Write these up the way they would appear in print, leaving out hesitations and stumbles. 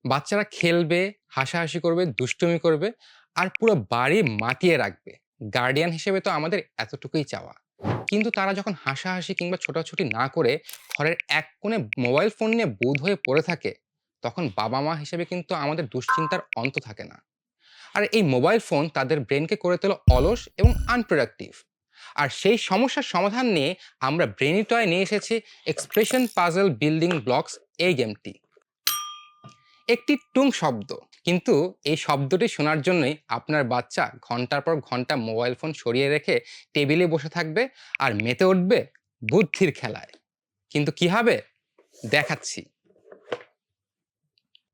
বাচ্চারা খেলবে, হাসাহাসি করবে, দুষ্টুমি করবে আর পুরো বাড়ি মাতিয়ে রাখবে। গার্ডিয়ান হিসেবে তো আমাদের এতটুকুই চাওয়া। কিন্তু তারা যখন হাসাহাসি কিংবা ছোটাছুটি না করে ঘরের এক কোণে মোবাইল ফোন নিয়ে বুঁদ হয়ে পড়ে থাকে, তখন বাবা-মা হিসেবে কিন্তু আমাদের দুশ্চিন্তার অন্ত থাকে না। আর এই মোবাইল ফোন তাদের ব্রেনকে করে তোলে অলস এবং আনপ্রোডাক্টিভ। আর সেই সমস্যার সমাধান নিয়ে আমরা ব্রেনি টয় নিয়ে এসেছি এক্সপ্রেশন পাজল বিল্ডিং ব্লকস এই গেমটি। একটি টুং শব্দ, কিন্তু এই শব্দটি শোনার জন্যই আপনার বাচ্চা ঘন্টার পর ঘন্টা মোবাইল ফোন সরিয়ে রেখে টেবিলে বসে থাকবে আর মেতে উঠবে বুদ্ধির খেলায়। কিন্তু কি হবে দেখাচ্ছি।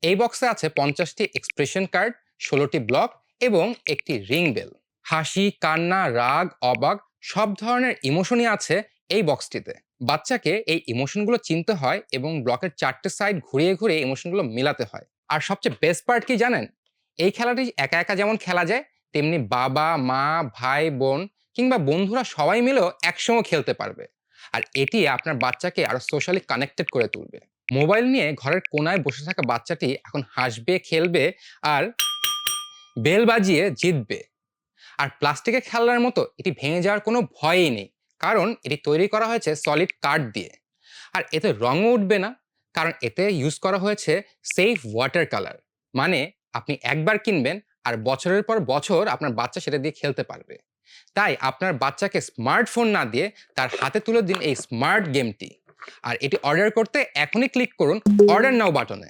এই বক্সে আছে 50টি এক্সপ্রেশন কার্ড, 16টি ব্লক এবং একটি রিং বেল। হাসি, কান্না, রাগ, অবাক সব ধরনের ইমোশনই আছে এই বক্সটিতে। বাচ্চাকে এই ইমোশনগুলো চিনতে হয় এবং ব্লকের 4টে সাইড ঘুরিয়ে ঘুরিয়ে ইমোশনগুলো মেলাতে হয়। আর সবচেয়ে বেস্ট পার্ট কি জানেন? এই খেলাটি একা একা যেমন খেলা যায়, তেমনি বাবা, মা, ভাই, বোন কিংবা বন্ধুরা সবাই মিলেও একসঙ্গে খেলতে পারবে। আর এটি আপনার বাচ্চাকে আরো সোশ্যালি কানেক্টেড করে তুলবে। মোবাইল নিয়ে ঘরের কোনায় বসে থাকা বাচ্চাটি এখন হাসবে, খেলবে আর বেল বাজিয়ে জিতবে। আর প্লাস্টিকের খেলনার মতো এটি ভেঙে যাওয়ার কোনো ভয়ই নেই, কারণ এটি তৈরি করা হয়েছে সলিড কাঠ দিয়ে। আর এতে রঙও উঠবে না, কারণ এতে ইউজ করা হয়েছে সেফ ওয়াটার কালার। মানে আপনি একবার কিনবেন আর বছরের পর বছর আপনার বাচ্চা সেটা দিয়ে খেলতে পারবে। তাই আপনার বাচ্চাকে স্মার্টফোন না দিয়ে তার হাতে তুলে দিন এই স্মার্ট গেমটি। আর এটি অর্ডার করতে এখনই ক্লিক করুন অর্ডার নাও বাটনে।